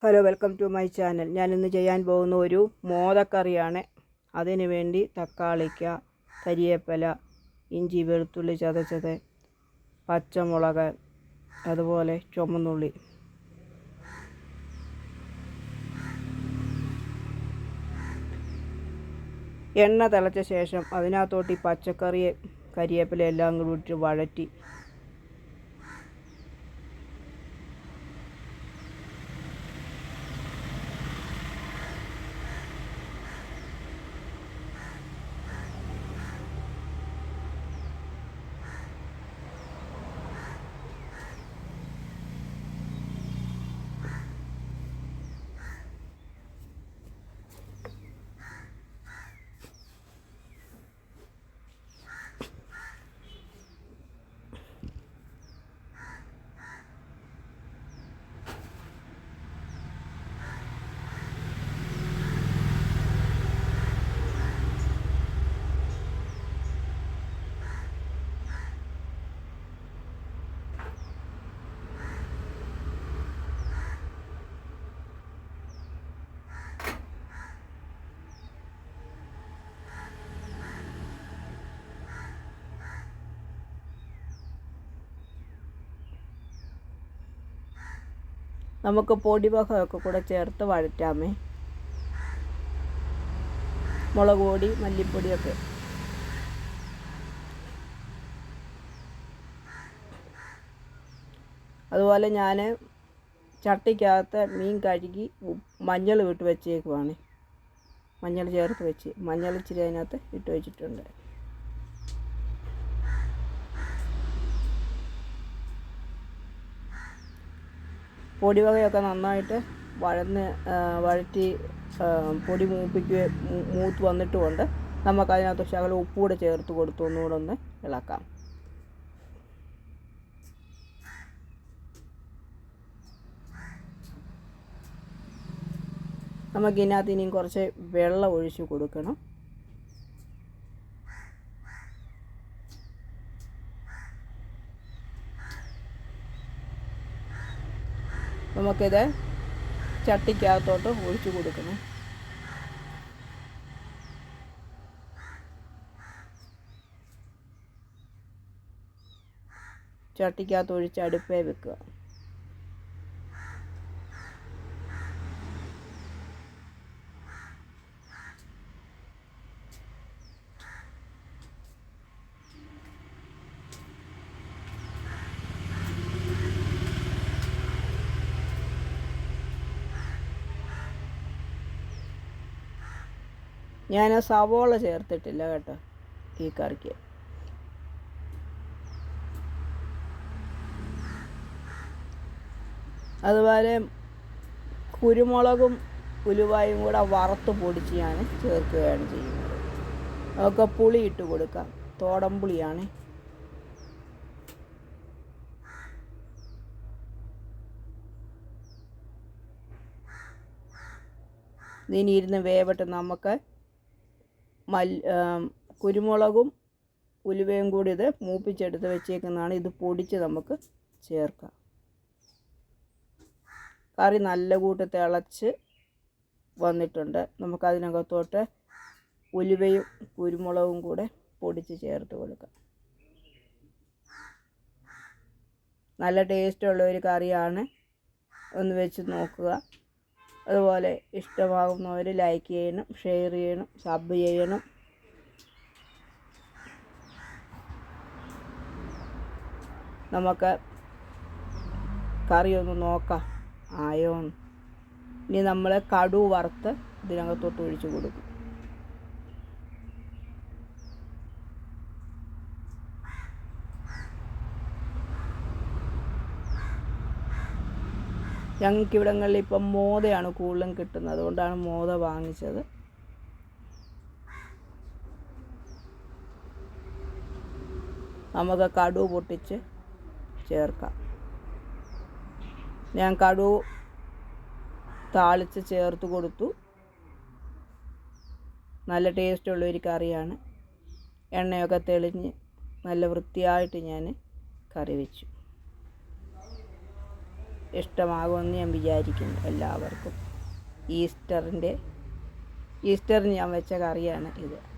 Hello, welcome to my channel. ഞാനിന്ന് ചെയ്യാൻ പോകുന്ന ഒരു മോദക്കറിയാണ്. അതിനു വേണ്ടി തക്കാളിക്ക, കരിവേപ്പില, ഇഞ്ചി വെളുത്തുള്ളി ചതച്ചത്, പച്ചമുളക്, അതുപോലെ ചുമന്നുള്ളി. എണ്ണ തിളച്ച ശേഷം അതിനകത്തോട്ട് ഈ പച്ചക്കറി, കരിവേപ്പില എല്ലാം കൂടി ഇട്ട് വഴറ്റി നമുക്ക് പൊടിവകയൊക്കെ കൂടെ ചേർത്ത് വഴറ്റാമേ. മുളക് പൊടി, മല്ലിപ്പൊടിയൊക്കെ. അതുപോലെ ഞാൻ ചട്ടിക്കകത്ത് മീൻ കഴുകി മഞ്ഞൾ ഇട്ട് വെച്ചേക്കുവാണ്. മഞ്ഞൾ ചേർത്ത് വെച്ച്, മഞ്ഞൾ ഇച്ചിരി അതിനകത്ത് ഇട്ട് വെച്ചിട്ടുണ്ട്. പൊടിവകയൊക്കെ നന്നായിട്ട് വഴറ്റി പൊടി മൂത്ത് വന്നിട്ടുമുണ്ട്. നമുക്കതിനകത്ത് ശകലം ഉപ്പുകൂടെ ചേർത്ത് കൊടുത്ത് ഒന്നുകൂടെ ഒന്ന് ഇളക്കാം. നമുക്കിതിനകത്ത് ഇനിയും കുറച്ച് വെള്ളം ഒഴിച്ച് കൊടുക്കണം. നമുക്കിത് ചട്ടിക്കകത്തോട്ട് ഒഴിച്ച് കൊടുക്കണം. ചട്ടിക്കകത്ത് ഒഴിച്ച് അടുപ്പേ വെക്കുക. ഞാൻ സവോള ചേർത്തിട്ടില്ല കേട്ടോ ഈ കറിക്ക്. അതുപോലെ കുരുമുളകും ഉലുവായും കൂടെ വറുത്ത് പൊടിച്ച് ഞാൻ ചേർക്കുകയാണ് ചെയ്യുന്നത്. അതൊക്കെ പുളി ഇട്ട് കൊടുക്കാം. തോടംപുളിയാണ്. ഇതിനി ഇരുന്ന് വേവട്ടെ. നമുക്ക് കുരുമുളകും ഉലുവയും കൂടി ഇത് മൂപ്പിച്ചെടുത്ത് വെച്ചേക്കുന്നതാണ്. ഇത് പൊടിച്ച് നമുക്ക് ചേർക്കാം. കറി നല്ല കൂട്ട് തിളച്ച് വന്നിട്ടുണ്ട്. നമുക്കതിനകത്തോട്ട് ഉലുവയും കുരുമുളകും കൂടെ പൊടിച്ച് ചേർത്ത് കൊടുക്കാം. നല്ല ടേസ്റ്റുള്ള ഒരു കറിയാണ്. ഒന്ന് വെച്ച് നോക്കുക. അതുപോലെ ഇഷ്ടമാകുന്നവർ ലൈക്ക് ചെയ്യണം, ഷെയർ ചെയ്യണം, സബ് ചെയ്യണം. നമുക്ക് കറി ഒന്ന് നോക്കാം ആയോന്ന്. ഇനി നമ്മൾ കടുക് വറുത്ത് ഇതിനകത്തോട്ട് ഒഴിച്ച് കൊടുക്കും. ഞങ്ങൾക്കിവിടങ്ങളിൽ ഇപ്പം മോദയാണ് കൂടുതലും കിട്ടുന്നത്. അതുകൊണ്ടാണ് മോദ വാങ്ങിച്ചത്. നമുക്ക് കടുക് പൊട്ടിച്ച് ചേർക്കാം. ഞാൻ കടുക് താളിച്ച് ചേർത്ത് കൊടുത്തു. നല്ല ടേസ്റ്റുള്ളൊരു കറിയാണ്. എണ്ണയൊക്കെ തെളിഞ്ഞ് നല്ല വൃത്തിയായിട്ട് ഞാൻ കറി വെച്ചു. ഇഷ്ടമാകുമെന്ന് ഞാൻ വിചാരിക്കുന്നു എല്ലാവർക്കും. ഈസ്റ്ററിന് ഞാൻ വെച്ച കറിയാണ് ഇത്.